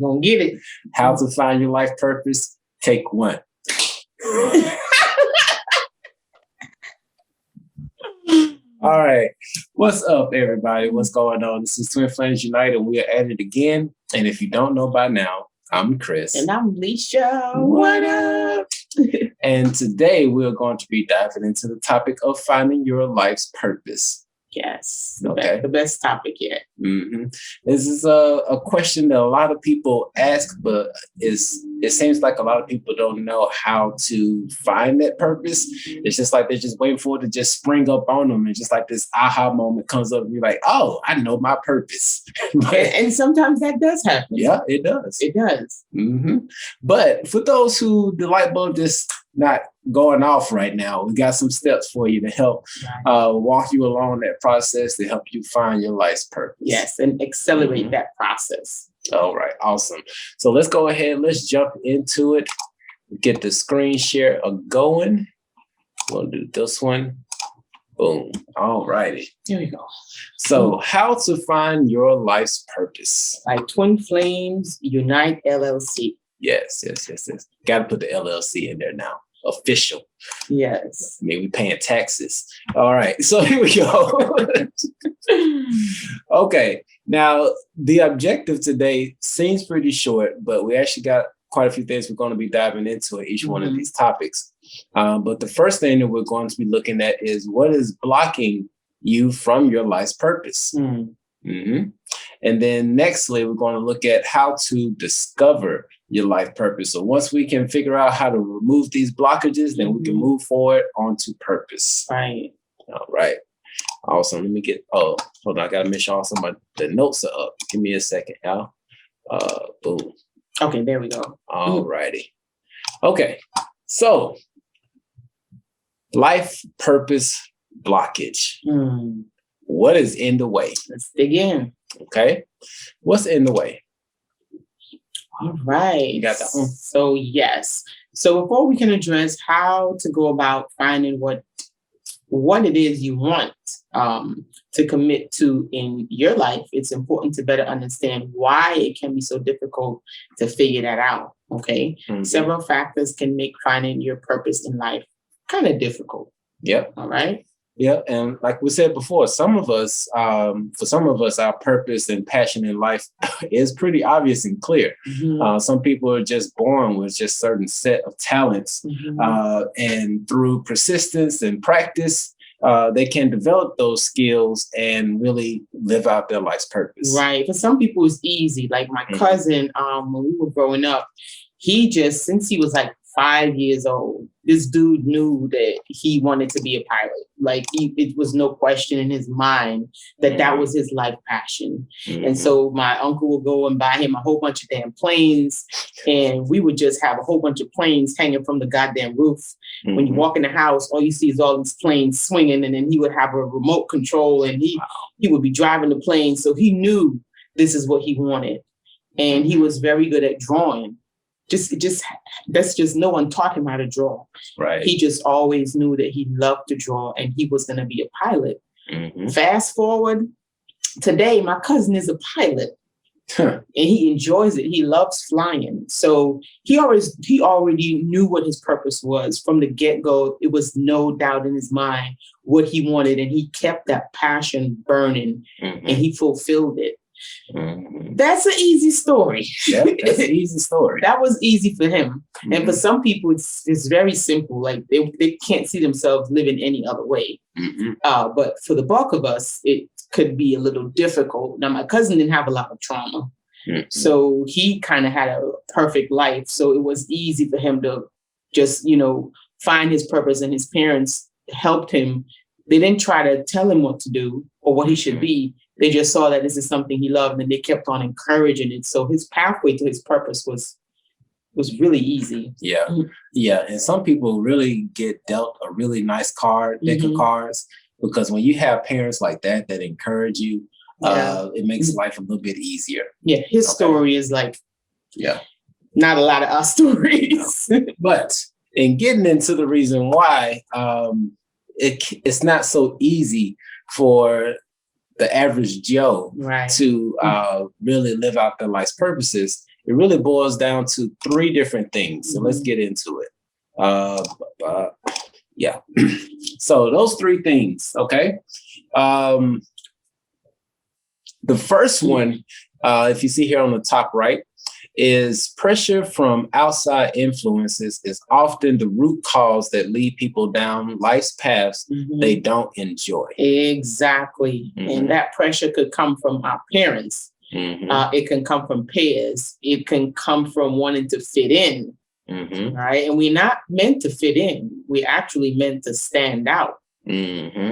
gonna get it. How to find your life purpose, take 1. All right. What's up, everybody? What's going on? This is Twin Flames Unite, and we are at it again. And if you don't know by now, I'm Chris. And I'm Leisha. What up? And today we're going to be diving into the topic of finding your life's purpose. Yes. The best topic yet. Mm-hmm. This is a question that a lot of people ask, but it seems like a lot of people don't know how to find that purpose. It's just like they're just waiting for it to just spring up on them. And just like this aha moment comes up and you're like, oh, I know my purpose. And sometimes that does happen. Yeah, it does. It does. Mm-hmm. But for those who the light bulb just not going off right now, we got some steps for you to help walk you along that process to help you find your life's purpose. Yes, and accelerate that process. All right, awesome. So let's go ahead. Let's jump into it. Get the screen share going. We'll do this one. Boom. All righty. Here we go. So how to find your life's purpose. By Twin Flames Unite LLC. Yes. Got to put the LLC in there now. Official. Yes. I mean, we paying taxes. All right. So here we go. Okay. Now, the objective today seems pretty short, but we actually got quite a few things we're going to be diving into in each one of these topics. But the first thing that we're going to be looking at is what is blocking you from your life's purpose. Mm-hmm. And then nextly, we're going to look at how to discover your life purpose. So once we can figure out how to remove these blockages, then we can move forward onto purpose. Right. All right. Awesome. Let me get, hold on. I got to make sure also the notes are up. Give me a second, Al. Boom. Okay, there we go. All righty. Okay. So life purpose blockage. What is in the way? Let's dig in. Okay. What's in the way? All right. You got that one? So yes. So before we can address how to go about finding what it is you want to commit to in your life, it's important to better understand why it can be so difficult to figure that out. Okay. Several factors can make finding your purpose in life kind of difficult. Yep. All right. Yeah, and like we said before, for some of us, our purpose and passion in life is pretty obvious and clear. Some people are just born with just certain set of talents, and through persistence and practice, they can develop those skills and really live out their life's purpose. Right. For some people, it's easy. Like my cousin, when we were growing up, since he was like 5 years old, this dude knew that he wanted to be a pilot. Like it was no question in his mind that was his life passion. And so my uncle would go and buy him a whole bunch of damn planes. And we would just have a whole bunch of planes hanging from the goddamn roof. When you walk in the house, all you see is all these planes swinging. And then he would have a remote control and he would be driving the plane. So he knew this is what he wanted. And he was very good at drawing. That's just no one taught him how to draw. Right. He just always knew that he loved to draw and he was going to be a pilot. Fast forward today, my cousin is a pilot and he enjoys it. He loves flying. So he already knew what his purpose was from the get-go. It was no doubt in his mind what he wanted, and he kept that passion burning and he fulfilled it. That's an easy story. Yeah, that's an easy story. That was easy for him. And for some people, it's very simple. Like they can't see themselves living any other way. But for the bulk of us, it could be a little difficult. Now, my cousin didn't have a lot of trauma. So he kind of had a perfect life. So it was easy for him to just, find his purpose, and his parents helped him. They didn't try to tell him what to do or what he should be. They just saw that this is something he loved, and they kept on encouraging it. So his pathway to his purpose was really easy. Yeah. And some people really get dealt a really nice deck of cards, because when you have parents like that encourage you, it makes life a little bit easier. Yeah. His story is like, not a lot of our stories. But in getting into the reason why, it's not so easy for the average Joe to really live out their life's purposes, it really boils down to three different things. So let's get into it. Yeah. So those three things, okay? The first one, if you see here on the top right, is pressure from outside influences is often the root cause that lead people down life's paths they don't enjoy. Exactly. And that pressure could come from our parents. It can come from peers. It can come from wanting to fit in. Right. And we're not meant to fit in. We're actually meant to stand out.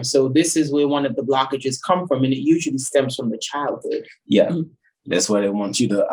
So this is where one of the blockages come from. And it usually stems from the childhood. Yeah. That's why they want you to,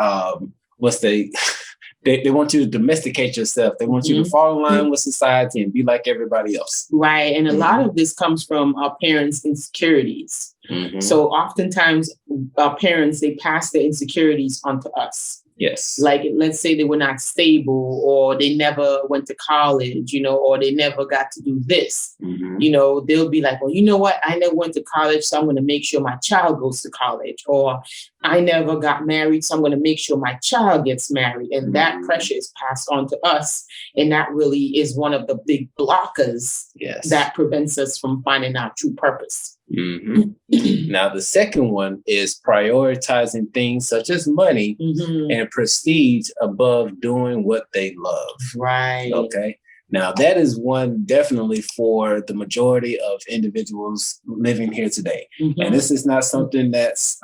they want you to domesticate yourself. They want you to fall in line with society and be like everybody else. Right. And a lot of this comes from our parents' insecurities. So oftentimes our parents, they pass their insecurities onto us. Yes. Like, let's say they were not stable, or they never went to college, or they never got to do this. They'll be like, well, you know what? I never went to college, so I'm going to make sure my child goes to college. Or I never got married, so I'm going to make sure my child gets married. And that pressure is passed on to us. And that really is one of the big blockers that prevents us from finding our true purpose. Now, the second one is prioritizing things such as money and prestige above doing what they love. Right. Okay. Now, that is one definitely for the majority of individuals living here today. And this is not something that's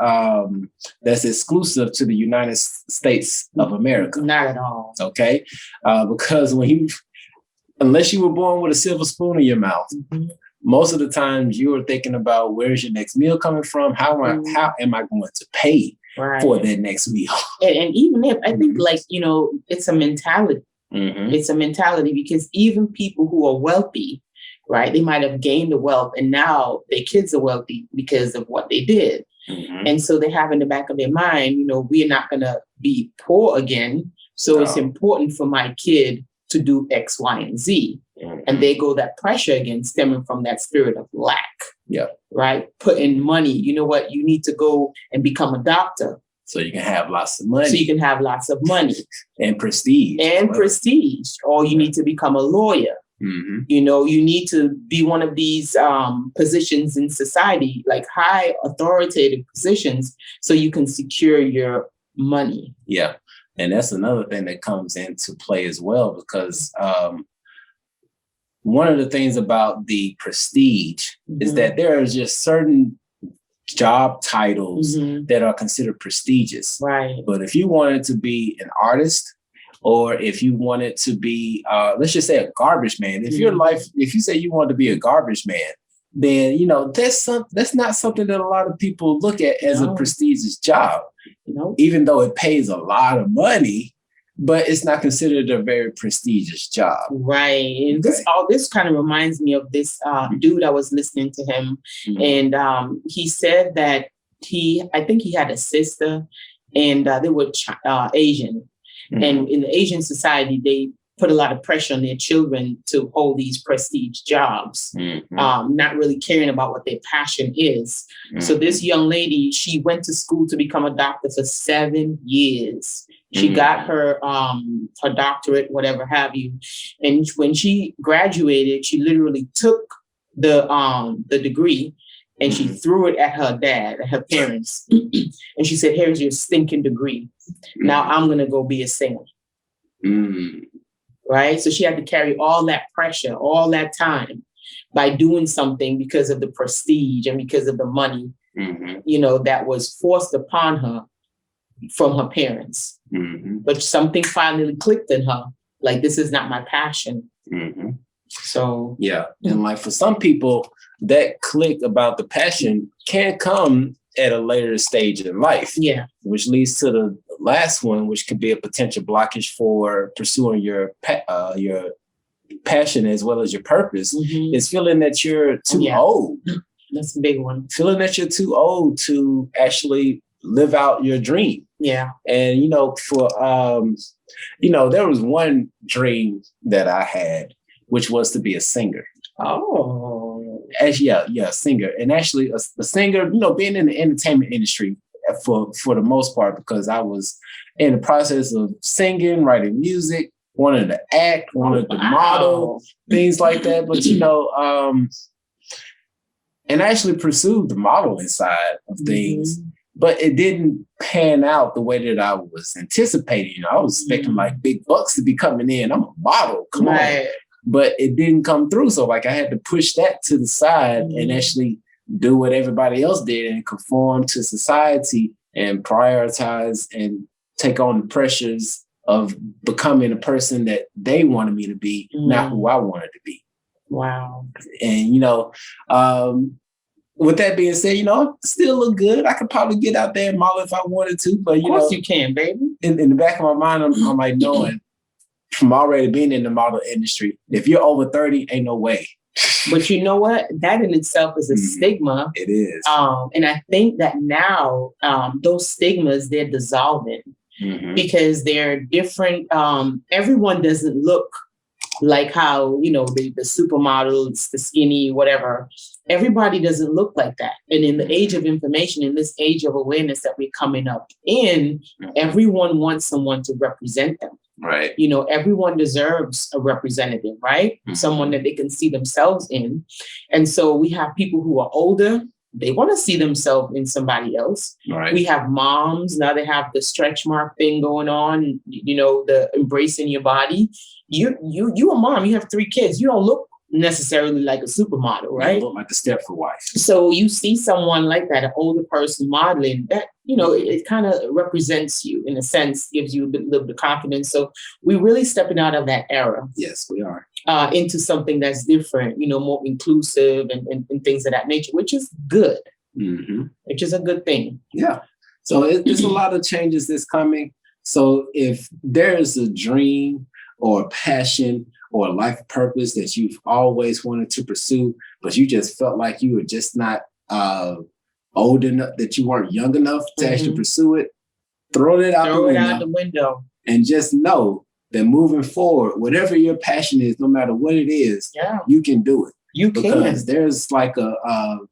exclusive to the United States of America. Not at all. Okay. Because unless you were born with a silver spoon in your mouth, most of the times you are thinking about where's your next meal coming from? How am I going to pay for that next meal? And even if, I think it's a mentality. It's a mentality, because even people who are wealthy, right, they might have gained the wealth and now their kids are wealthy because of what they did. And so they have in the back of their mind, we're not going to be poor again. So it's important for my kid to do X, Y, and Z. And they go that pressure again, stemming from that spirit of lack. Yeah. Right. Put in money. You know what? You need to go and become a doctor. So you can have lots of money. So you can have lots of money. And prestige. Prestige. Or you need to become a lawyer. You need to be one of these positions in society, like high authoritative positions, so you can secure your money. Yeah. And that's another thing that comes into play as well, because one of the things about the prestige is that there are just certain job titles that are considered prestigious. Right. But if you wanted to be an artist, or if you wanted to be, let's just say, a garbage man, if you say you want to be a garbage man, then that's not something that a lot of people look at as a prestigious job. Even though it pays a lot of money, but it's not considered a very prestigious job. Right. And this kind of reminds me of this dude. I was listening to him, and he said that I think he had a sister, and they were Asian. And in the Asian society, they put a lot of pressure on their children to hold these prestige jobs, not really caring about what their passion is. So this young lady, she went to school to become a doctor for 7 years. She got her doctorate, whatever have you. And when she graduated, she literally took the degree and she threw it at her dad, at her parents. And she said, here's your stinking degree. Now I'm going to go be a singer. Right. So she had to carry all that pressure, all that time by doing something because of the prestige and because of the money, that was forced upon her from her parents. But something finally clicked in her. Like, this is not my passion. So, yeah. And like for some people, that click about the passion can come at a later stage in life. Yeah. Which leads to the last one, which could be a potential blockage for pursuing your passion as well as your purpose, is feeling that you're too old. That's a big one. Feeling that you're too old to actually live out your dream. Yeah. And, there was one dream that I had, which was to be a singer. Oh. Singer. And actually a singer, being in the entertainment industry, for the most part, because I was in the process of singing, writing music, wanted to act, wanted to model, things like that. But and I actually pursued the modeling side of things, but it didn't pan out the way that I was anticipating. I was expecting like big bucks to be coming in. I'm a model, come on. But it didn't come through. So like I had to push that to the side and actually do what everybody else did and conform to society and prioritize and take on the pressures of becoming a person that they wanted me to be, not who I wanted to be. Wow. And, with that being said, I still look good. I could probably get out there and model if I wanted to, but of course you can, baby. In the back of my mind, I'm like knowing from already being in the model industry, if you're over 30, ain't no way. But you know what? That in itself is a stigma. It is. And I think that now those stigmas, they're dissolving because they're different. Everyone doesn't look like how, the supermodels, the skinny, whatever. Everybody doesn't look like that. And in the age of information, in this age of awareness that we're coming up in, everyone wants someone to represent them. Right. Everyone deserves a representative, right? Someone that they can see themselves in. And so we have people who are older. They want to see themselves in somebody else. Right. We have moms. Now they have the stretch mark thing going on, the embracing your body. You a mom, you have 3 kids. You don't look necessarily like a supermodel, right? You look like a Stepford wife. So you see someone like that, an older person modeling, that, it kind of represents you in a sense, gives you a little bit of confidence. So we're really stepping out of that era. Yes, we are. Into something that's different, more inclusive and things of that nature, which is good, which is a good thing. Yeah. So there's a lot of changes that's coming. So if there's a dream or a passion or a life purpose that you've always wanted to pursue, but you just felt like you were just not old enough, that you weren't young enough to actually pursue it, throw it out the window. And just know that moving forward, whatever your passion is, no matter what it is, you can do it. You can. Because there's like and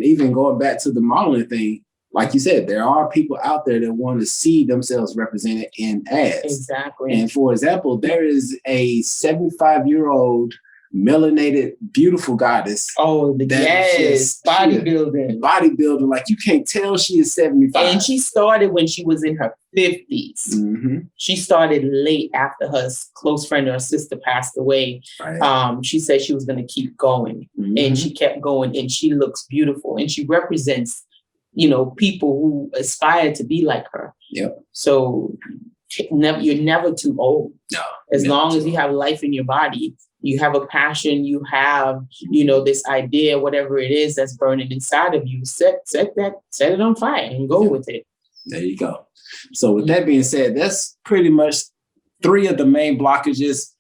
even going back to the modeling thing, like you said, there are people out there that want to see themselves represented in ads. Exactly. And for example, there is a 75-year-old melanated, beautiful goddess. Oh, yes, bodybuilding. Bodybuilding, like you can't tell she is 75. And she started when she was in her 50s. She started late after her close friend or her sister passed away. Right. She said she was going to keep going. And she kept going, and she looks beautiful. And she represents people who aspire to be like her. Yep. So you're never too old. No. As long as you have life in your body, you have a passion, you have, this idea, whatever it is that's burning inside of you, set it on fire and go with it. There you go. So with that being said, that's pretty much 3 of the main blockages.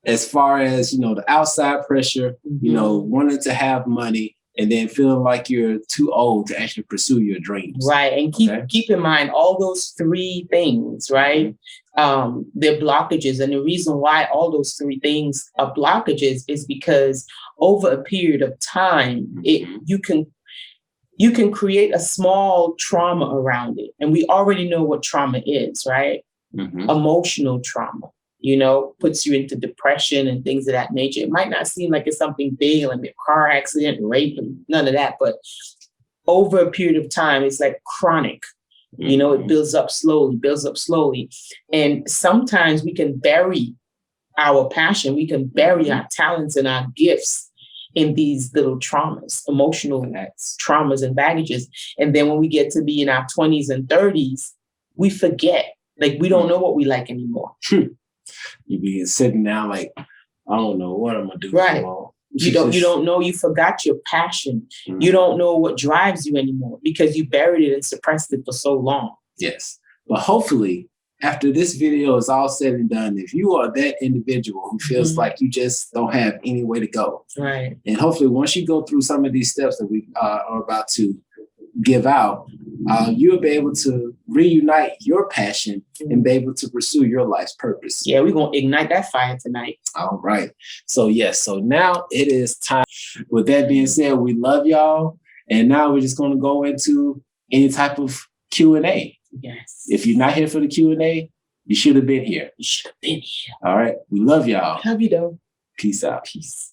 As far as, the outside pressure, wanting to have money, and then feeling like you're too old to actually pursue your dreams. Right. And keep in mind all those 3 things, right? They're blockages. And the reason why all those 3 things are blockages is because over a period of time, you can create a small trauma around it. And we already know what trauma is, right? Emotional trauma. Puts you into depression and things of that nature. It might not seem like it's something big, like a car accident, rape, and none of that. But over a period of time, it's like chronic. It builds up slowly. And sometimes we can bury our passion. We can bury our talents and our gifts in these little traumas, emotional traumas and baggages. And then when we get to be in our 20s and 30s, we forget. Like, we don't know what we like anymore. You be sitting down like, I don't know what I'm gonna do. Right. You don't know. You forgot your passion. You don't know what drives you anymore because you buried it and suppressed it for so long. Yes. But hopefully, after this video is all said and done, if you are that individual who feels like you just don't have any way to go, right? And hopefully, once you go through some of these steps that we are about to give out, you'll be able to reunite your passion and be able to pursue your life's purpose. Yeah, we're going to ignite that fire tonight. All right. So, yes. So now it is time. With that being said, we love y'all. And now we're just going to go into any type of Q&A. Yes. If you're not here for the Q&A, you should have been here. You should have been here. All right. We love y'all. Love you though. Peace out. Peace.